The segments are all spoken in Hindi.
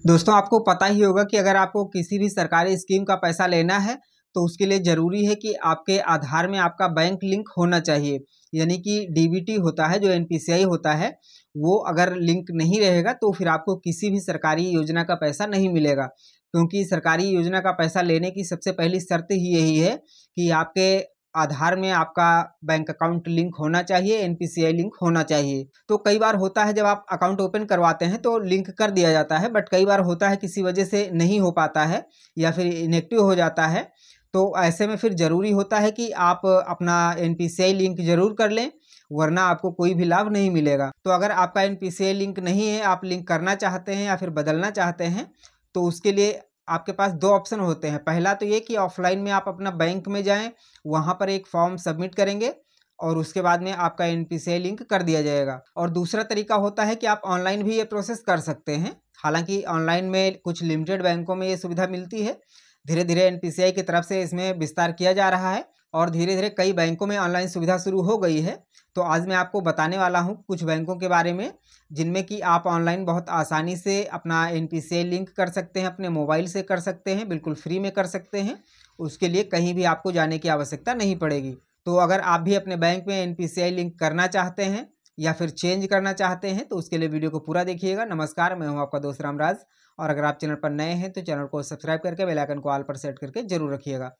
दोस्तों आपको पता ही होगा कि अगर आपको किसी भी सरकारी स्कीम का पैसा लेना है तो उसके लिए ज़रूरी है कि आपके आधार में आपका बैंक लिंक होना चाहिए। यानी कि डीबीटी होता है, जो एनपीसीआई होता है, वो अगर लिंक नहीं रहेगा तो फिर आपको किसी भी सरकारी योजना का पैसा नहीं मिलेगा। क्योंकि सरकारी योजना का पैसा लेने की सबसे पहली शर्त ही यही है कि आपके आधार में आपका बैंक अकाउंट लिंक होना चाहिए, एनपीसीआई लिंक होना चाहिए। तो कई बार होता है जब आप अकाउंट ओपन करवाते हैं तो लिंक कर दिया जाता है, बट कई बार होता है किसी वजह से नहीं हो पाता है या फिर इनएक्टिव हो जाता है। तो ऐसे में फिर ज़रूरी होता है कि आप अपना एनपीसीआई लिंक ज़रूर कर लें, वरना आपको कोई भी लाभ नहीं मिलेगा। तो अगर आपका एनपीसीआई लिंक नहीं है, आप लिंक करना चाहते हैं या फिर बदलना चाहते हैं, तो उसके लिए आपके पास दो ऑप्शन होते हैं। पहला तो ये कि ऑफलाइन में आप अपना बैंक में जाएं, वहाँ पर एक फॉर्म सबमिट करेंगे और उसके बाद में आपका एनपीसीआई लिंक कर दिया जाएगा। और दूसरा तरीका होता है कि आप ऑनलाइन भी ये प्रोसेस कर सकते हैं। हालांकि ऑनलाइन में कुछ लिमिटेड बैंकों में ये सुविधा मिलती है, धीरे धीरे एनपीसीआई की तरफ से इसमें विस्तार किया जा रहा है और धीरे धीरे कई बैंकों में ऑनलाइन सुविधा शुरू हो गई है। तो आज मैं आपको बताने वाला हूँ कुछ बैंकों के बारे में जिनमें कि आप ऑनलाइन बहुत आसानी से अपना एनपीसीआई लिंक कर सकते हैं, अपने मोबाइल से कर सकते हैं, बिल्कुल फ्री में कर सकते हैं। उसके लिए कहीं भी आपको जाने की आवश्यकता नहीं पड़ेगी। तो अगर आप भी अपने बैंक में एनपीसीआई लिंक करना चाहते हैं या फिर चेंज करना चाहते हैं तो उसके लिए वीडियो को पूरा देखिएगा। नमस्कार, मैं हूं आपका दोस्त रामराज और अगर आप चैनल पर नए हैं तो चैनल को सब्सक्राइब करके बेल आइकन को ऑल पर सेट करके जरूर रखिएगा।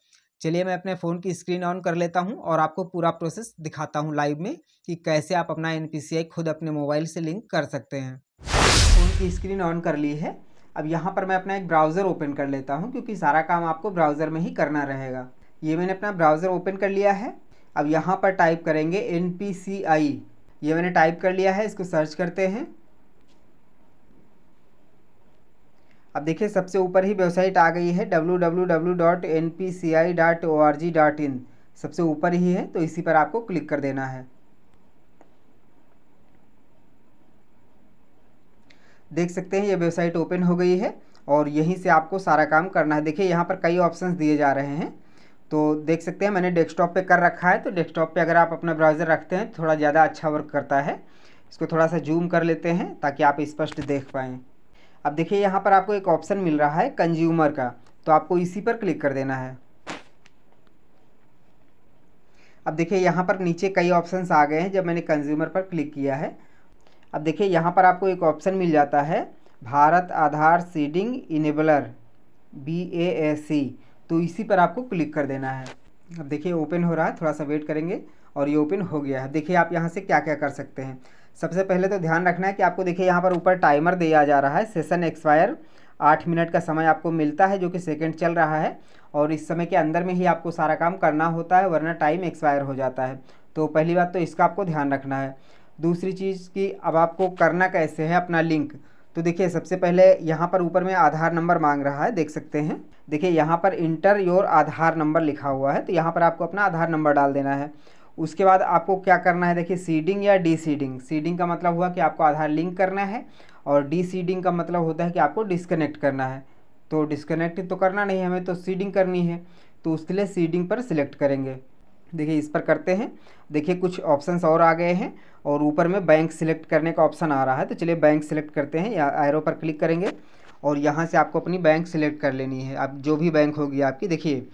चलिए मैं अपने फ़ोन की स्क्रीन ऑन कर लेता हूं और आपको पूरा प्रोसेस दिखाता हूं लाइव में कि कैसे आप अपना एनपीसीआई खुद अपने मोबाइल से लिंक कर सकते हैं। फ़ोन की स्क्रीन ऑन कर ली है। अब यहाँ पर मैं अपना एक ब्राउज़र ओपन कर लेता हूँ क्योंकि सारा काम आपको ब्राउज़र में ही करना रहेगा। ये मैंने अपना ब्राउज़र ओपन कर लिया है। अब यहाँ पर टाइप करेंगे एनपीसीआई, ये मैंने टाइप कर लिया है। इसको सर्च करते हैं। अब देखिए सबसे ऊपर ही वेबसाइट आ गई है www.npci.org.in, सबसे ऊपर ही है, तो इसी पर आपको क्लिक कर देना है। देख सकते हैं ये वेबसाइट ओपन हो गई है और यहीं से आपको सारा काम करना है। देखिए यहाँ पर कई ऑप्शंस दिए जा रहे हैं, तो देख सकते हैं मैंने डेस्कटॉप पे कर रखा है। तो डेस्कटॉप पे अगर आप अपना ब्राउज़र रखते हैं थोड़ा ज़्यादा अच्छा वर्क करता है। इसको थोड़ा सा जूम कर लेते हैं ताकि आप स्पष्ट देख पाएँ। अब देखिए यहाँ पर आपको एक ऑप्शन मिल रहा है कंज्यूमर का, तो आपको इसी पर क्लिक कर देना है। अब देखिए यहाँ पर नीचे कई ऑप्शंस आ गए हैं जब मैंने कंज्यूमर पर क्लिक किया है। अब देखिए यहाँ पर आपको एक ऑप्शन मिल जाता है भारत आधार सीडिंग इनेबलर BASC, तो इसी पर आपको क्लिक कर देना है। अब देखिए ओपन हो रहा है, थोड़ा सा वेट करेंगे और ये ओपन हो गया है। देखिए आप यहाँ से क्या क्या कर सकते हैं। सबसे पहले तो ध्यान रखना है कि आपको देखिए यहाँ पर ऊपर टाइमर दिया जा रहा है, सेशन एक्सपायर 8 मिनट का समय आपको मिलता है जो कि सेकंड चल रहा है और इस समय के अंदर में ही आपको सारा काम करना होता है, वरना टाइम एक्सपायर हो जाता है। तो पहली बात तो इसका आपको ध्यान रखना है। दूसरी चीज़ कि अब आपको करना कैसे है अपना लिंक, तो देखिए सबसे पहले यहाँ पर ऊपर में आधार नंबर मांग रहा है, देख सकते हैं। देखिए यहाँ पर इंटर योर आधार नंबर लिखा हुआ है, तो यहाँ पर आपको अपना आधार नंबर डाल देना है। उसके बाद आपको क्या करना है, देखिए सीडिंग या डी सीडिंग। सीडिंग का मतलब हुआ कि आपको आधार लिंक करना है और डी सीडिंग का मतलब होता है कि आपको डिस्कनेक्ट करना है। तो डिस्कनेक्ट तो करना नहीं है हमें, तो सीडिंग करनी है, तो उसके लिए सीडिंग पर सिलेक्ट करेंगे। देखिए इस पर करते हैं। देखिए कुछ ऑप्शंस और आ गए हैं और ऊपर में बैंक सिलेक्ट करने का ऑप्शन आ रहा है, तो चलिए बैंक सिलेक्ट करते हैं। या एरो पर क्लिक करेंगे और यहाँ से आपको अपनी बैंक सिलेक्ट कर लेनी है। अब जो भी बैंक होगी आपकी, देखिए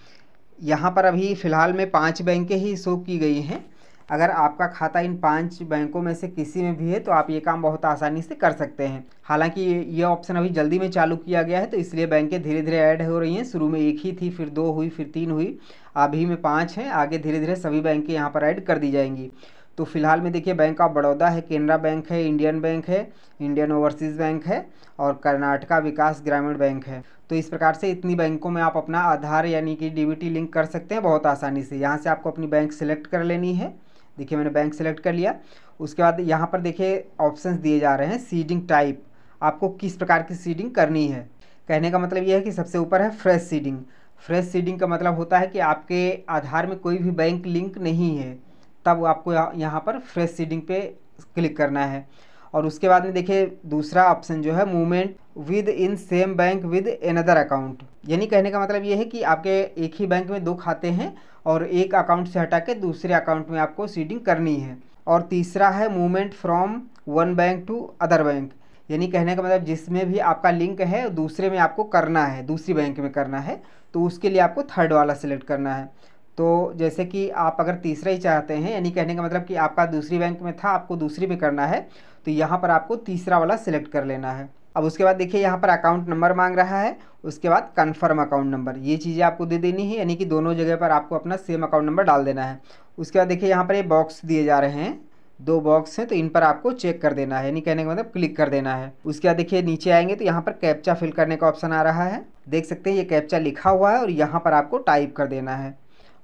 यहाँ पर अभी फ़िलहाल में 5 बैंकें ही शो की गई हैं। अगर आपका खाता इन 5 बैंकों में से किसी में भी है तो आप ये काम बहुत आसानी से कर सकते हैं। हालांकि ये ऑप्शन अभी जल्दी में चालू किया गया है, तो इसलिए बैंकें धीरे धीरे ऐड हो रही हैं। शुरू में 1 ही थी, फिर 2 हुई, फिर 3 हुई, अभी में 5 हैं। आगे धीरे धीरे सभी बैंकें यहाँ पर ऐड कर दी जाएंगी। तो फिलहाल में देखिए बैंक ऑफ बड़ौदा है, केनरा बैंक है, इंडियन बैंक है, इंडियन ओवरसीज़ बैंक है और कर्नाटका विकास ग्रामीण बैंक है। तो इस प्रकार से इतनी बैंकों में आप अपना आधार यानी कि डीबीटी लिंक कर सकते हैं बहुत आसानी से। यहाँ से आपको अपनी बैंक सिलेक्ट कर लेनी है। देखिए मैंने बैंक सेलेक्ट कर लिया। उसके बाद यहाँ पर देखिए ऑप्शंस दिए जा रहे हैं सीडिंग टाइप, आपको किस प्रकार की सीडिंग करनी है। कहने का मतलब ये है कि सबसे ऊपर है फ्रेश सीडिंग। फ्रेश सीडिंग का मतलब होता है कि आपके आधार में कोई भी बैंक लिंक नहीं है, तब आपको यहाँ पर फ्रेश सीडिंग पे क्लिक करना है। और उसके बाद में देखिए दूसरा ऑप्शन जो है movement with in same bank with another account, यानी कहने का मतलब ये है कि आपके एक ही बैंक में 2 खाते हैं और एक अकाउंट से हटा के दूसरे अकाउंट में आपको सीडिंग करनी है। और तीसरा है movement from one bank to other bank, यानी कहने का मतलब जिसमें भी आपका लिंक है दूसरे में आपको करना है, दूसरी बैंक में करना है, तो उसके लिए आपको थर्ड वाला सिलेक्ट करना है। तो जैसे कि आप अगर तीसरा ही चाहते हैं, यानी कहने का मतलब कि आपका दूसरी बैंक में था, आपको दूसरी में करना है, तो यहाँ पर आपको तीसरा वाला सिलेक्ट कर लेना है। अब उसके बाद देखिए यहाँ पर अकाउंट नंबर मांग रहा है, उसके बाद कन्फर्म अकाउंट नंबर, ये चीज़ें आपको दे देनी है, यानी कि दोनों जगह पर आपको अपना सेम अकाउंट नंबर डाल देना है। उसके बाद देखिए यहाँ पर ये बॉक्स दिए जा रहे हैं, 2 बॉक्स हैं, तो इन पर आपको चेक कर देना है, यानी कहने का मतलब क्लिक कर देना है। उसके बाद देखिए नीचे आएंगे तो यहाँ पर कैप्चा फिल करने का ऑप्शन आ रहा है, देख सकते हैं ये कैप्चा लिखा हुआ है और यहाँ पर आपको टाइप कर देना है,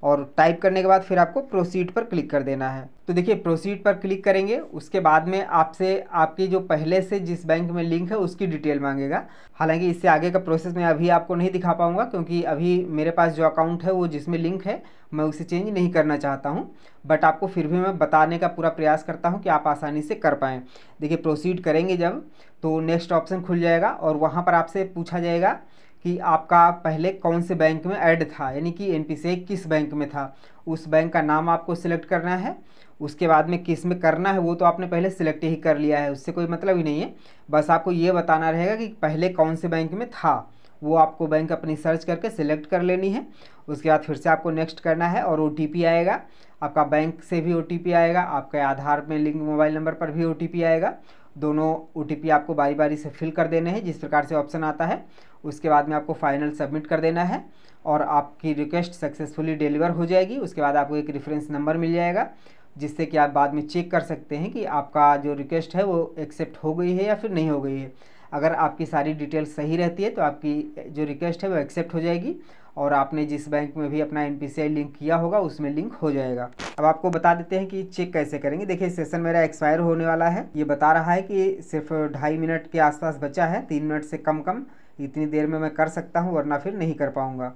और टाइप करने के बाद फिर आपको प्रोसीड पर क्लिक कर देना है। तो देखिए प्रोसीड पर क्लिक करेंगे, उसके बाद में आपसे आपकी जो पहले से जिस बैंक में लिंक है उसकी डिटेल मांगेगा। हालांकि इससे आगे का प्रोसेस मैं अभी आपको नहीं दिखा पाऊंगा, क्योंकि अभी मेरे पास जो अकाउंट है वो जिसमें लिंक है मैं उसे चेंज नहीं करना चाहता हूँ, बट आपको फिर भी मैं बताने का पूरा प्रयास करता हूँ कि आप आसानी से कर पाएँ। देखिए प्रोसीड करेंगे जब, तो नेक्स्ट ऑप्शन खुल जाएगा और वहाँ पर आपसे पूछा जाएगा कि आपका पहले कौन से बैंक में ऐड था, यानी कि एनपीसीआई किस बैंक में था, उस बैंक का नाम आपको सिलेक्ट करना है। उसके बाद में किस में करना है वो तो आपने पहले सिलेक्ट ही कर लिया है, उससे कोई मतलब ही नहीं है, बस आपको ये बताना रहेगा कि पहले कौन से बैंक में था, वो आपको बैंक अपनी सर्च करके सिलेक्ट कर लेनी है। उसके बाद फिर से आपको नेक्स्ट करना है और OTP आएगा, आपका बैंक से भी OTP आएगा, आपके आधार में लिंक मोबाइल नंबर पर भी OTP आएगा। दोनों OTP आपको बारी बारी से फिल कर देने हैं जिस प्रकार से ऑप्शन आता है। उसके बाद में आपको फाइनल सबमिट कर देना है और आपकी रिक्वेस्ट सक्सेसफुली डिलीवर हो जाएगी। उसके बाद आपको एक रेफरेंस नंबर मिल जाएगा, जिससे कि आप बाद में चेक कर सकते हैं कि आपका जो रिक्वेस्ट है वो एक्सेप्ट हो गई है या फिर नहीं हो गई है। अगर आपकी सारी डिटेल सही रहती है तो आपकी जो रिक्वेस्ट है वो एक्सेप्ट हो जाएगी और आपने जिस बैंक में भी अपना एनपीसीआई लिंक किया होगा उसमें लिंक हो जाएगा। अब आपको बता देते हैं कि चेक कैसे करेंगे। देखिए सेशन मेरा एक्सपायर होने वाला है, ये बता रहा है कि सिर्फ 2.5 मिनट के आसपास बचा है, 3 मिनट से कम इतनी देर में मैं कर सकता हूँ, वरना फिर नहीं कर पाऊँगा।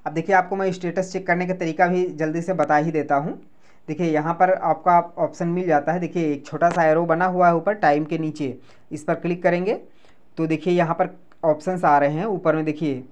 अब देखिए आपको मैं स्टेटस चेक करने का तरीका भी जल्दी से बता ही देता हूँ। देखिए यहाँ पर आपका ऑप्शन मिल जाता है, देखिए एक छोटा सा एरो बना हुआ है ऊपर टाइम के नीचे, इस पर क्लिक करेंगे तो देखिए यहाँ पर ऑप्शंस आ रहे हैं ऊपर में। देखिए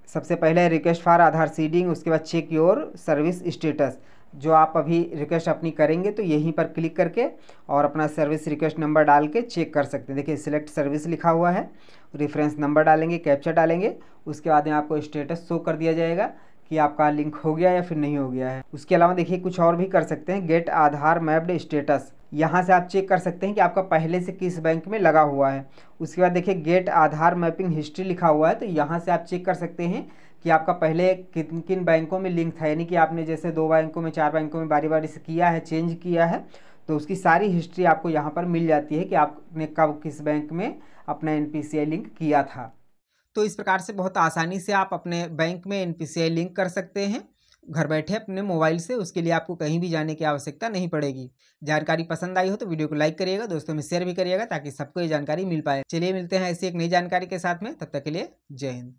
सबसे पहले रिक्वेस्ट फॉर आधार सीडिंग, उसके बाद चेक योर सर्विस स्टेटस, जो आप अभी रिक्वेस्ट अपनी करेंगे तो यहीं पर क्लिक करके और अपना सर्विस रिक्वेस्ट नंबर डाल के चेक कर सकते हैं। देखिए सिलेक्ट सर्विस लिखा हुआ है, रेफरेंस नंबर डालेंगे, कैप्चा डालेंगे, उसके बाद में आपको स्टेटस शो कर दिया जाएगा कि आपका लिंक हो गया या फिर नहीं हो गया है। उसके अलावा देखिए कुछ और भी कर सकते हैं, गेट आधार मैप्ड स्टेटस, यहाँ से आप चेक कर सकते हैं कि आपका पहले से किस बैंक में लगा हुआ है। उसके बाद देखिए गेट आधार मैपिंग हिस्ट्री लिखा हुआ है, तो यहाँ से आप चेक कर सकते हैं कि आपका पहले किन किन बैंकों में लिंक था, यानी कि आपने जैसे 2 बैंकों में 4 बैंकों में बारी बारी से किया है, चेंज किया है, तो उसकी सारी हिस्ट्री आपको यहाँ पर मिल जाती है कि आपने कब किस बैंक में अपना एनपीसीआई लिंक किया था। तो इस प्रकार से बहुत आसानी से आप अपने बैंक में एनपीसीआई लिंक कर सकते हैं घर बैठे अपने मोबाइल से। उसके लिए आपको कहीं भी जाने की आवश्यकता नहीं पड़ेगी। जानकारी पसंद आई हो तो वीडियो को लाइक करिएगा, दोस्तों में शेयर भी करिएगा ताकि सबको ये जानकारी मिल पाए। चलिए मिलते हैं ऐसी एक नई जानकारी के साथ में, तब तक के लिए जय हिंद।